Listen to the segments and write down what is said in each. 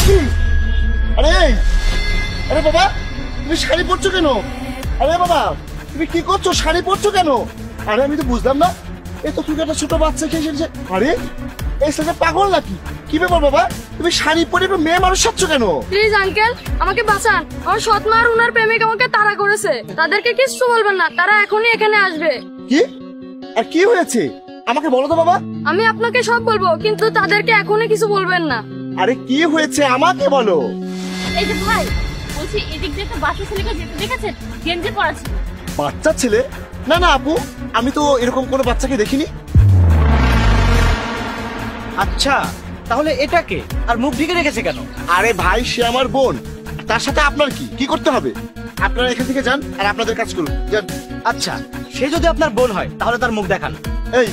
কি? আরে আরে বাবা, তুমি শাড়ি পরছো কেন? আরে বাবা, তুমি কি করছো? শাড়ি পরছো কেন? আরে আমি তো বুঝলাম না, এই তো তুমি একটা ছোট বাচ্চা খেয়ে এসেছে। আরে এই ছেলেটা পাগল নাকি? কি ব্যাপার বাবা, তুমি শাড়ি পরে একটু মেয়ে মানুষ সাজছো কেন? প্লিজ আঙ্কেল, আমাকে বাঁচান। আমার সৎ মা আর উনার প্রেমিক আমাকে তাড়া করেছে। তাদেরকে কিছু বলবেন না, তারা এখনই এখানে আসবে। কি? আর কি হয়েছে আমাকে বলো তো বাবা। আমি আপনাকে সব বলবো, কিন্তু তাদেরকে এখনই কিছু বলবেন না। আরে কি হয়েছে আমাকে বলো। এই যে ভাই, বলছি এদিক দিয়ে একটা বাচ্চা ছেলেকে যেতে দেখেছেন? গেঞ্জি পরা ছিল। বাচ্চা ছেলে? না না আপু, আমি তো এরকম কোনো বাচ্চাকে দেখিনি। আচ্ছা, তাহলে এটাকে আর মুখ ঢেকে রেখেছে কেন? আরে ভাই, সে আমার বোন, তার সাথে আপনার কি কি করতে হবে? আপনারা এখান থেকে যান আর আপনাদের কাজ করুন, যান। আচ্ছা, সে যদি আপনার বোন হয় তাহলে তার মুখ দেখান। এই,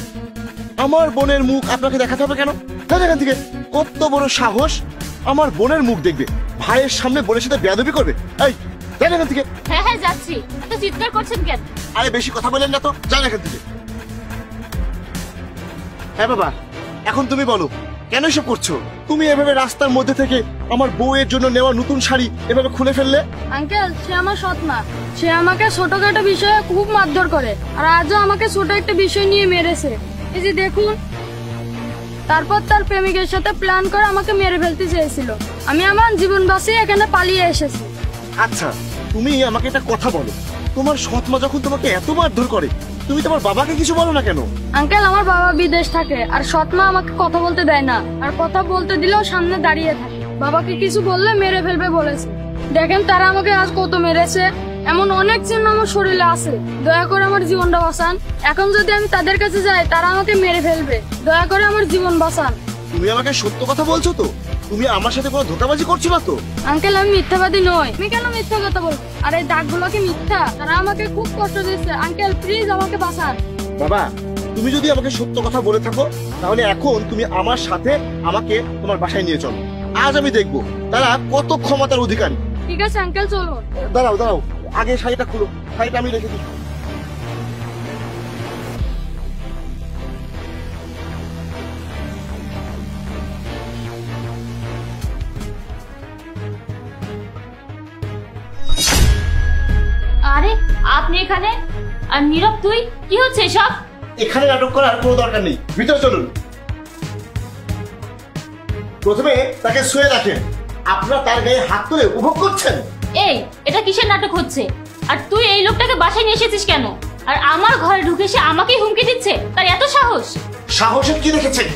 আমার বোনের মুখ আপনাকে দেখাতে হবে কেন? যান এখান থেকে। কত বড় সাহস, আমার বোনের মুখ দেখবে, ভাইয়ের সামনে বোনের সাথে বেয়াদবি করবে। এই, যান এখান থেকে। হ্যাঁ হ্যাঁ যাচ্ছি, এত চিৎকার করছেন কেন? আরে বেশি কথা বলেন না তো, যান এখান থেকে। হ্যাঁ বাবা, এখন তুমি বলো, কেন এসব করছো? তুমি এভাবে রাস্তার মধ্যে থেকে আমার বউয়ের জন্য নেওয়া নতুন শাড়ি এভাবে খুলে ফেললে? আঙ্কেল, সে আমার সৎ মা। সে আমাকে ছোটখাটো বিষয়ে খুব মারধর করে, আর আজও আমাকে ছোট একটা বিষয় নিয়ে মেরেছে। এই যে দেখুন। তারপর তার প্রেমিকের সাথে প্ল্যান করে আমাকে মেরে ফেলতে চেয়েছিল। আমি আমার জীবন বাঁচিয়ে এখানে পালিয়ে এসেছি। আচ্ছা, তুমি আমাকে একটা কথা বলো, তোমার সৎ মা যখন তোমাকে এত মারধর করে, তুমি তোমার বাবাকে কিছু বলো না কেন? আঙ্কেল, আমার বাবা বিদেশ থাকে, আর সৎ মা আমাকে কথা বলতে দেয় না, আর কথা বলতে দিলেও সামনে দাঁড়িয়ে থাকে। বাবাকে কিছু বললে মেরে ফেলবে বলেছে। দেখেন তারা আমাকে আজ কত মেরেছে, এমন অনেক চিহ্ন আমার শরীরে আছে। দয়া করে আমার জীবনটা বাঁচান। এখন যদি আমি তাদের কাছে যাই, তারা আমাকে মেরে ফেলবে। দয়া করে আমার জীবন বাঁচান। তুমি আমাকে সত্য কথা বলছো তো? তুমি আমার সাথে কোনো ধোঁকাবাজি করছো না তো? আঙ্কেল, আমি মিথ্যাবাদী নই। আমি কেন মিথ্যা কথা বলবো? আর এই দাগগুলো কি মিথ্যা? তারা আমাকে খুব কষ্ট দিচ্ছে। আঙ্কেল, প্লিজ আমাকে বাঁচান। বাবা, তুমি যদি আমাকে সত্য কথা বলে থাকো, তাহলে এখন তুমি আমার সাথে আমাকে তোমার বাসায় নিয়ে চলো। আজ আমি দেখবো তারা কত ক্ষমতার অধিকারী। ঠিক আছে আঙ্কেল, চলুন। দাঁড়াও দাঁড়াও, আগে শাড়িটা খুলো, শাড়িটা আমি রেখে দিই। আরে আপনি এখানে? আর নীরব তুই, কি হচ্ছে এসব? এখানে নাটক করার কোনো দরকার নেই, ভিতরে চলুন। প্রথমে তাকে শুয়ে রাখেন, আপনারা তার গায়ে হাত তুলে উপভোগ করছেন। এই, এটা কিসের নাটক হচ্ছে? আর তুই এই লোকটাকে বাসায় নিয়ে এসেছিস কেন? আর আমার ঘরে ঢুকে সে আমাকেই হুমকি দিচ্ছে, তার এত সাহস? সাহসের কি রেখেছেন?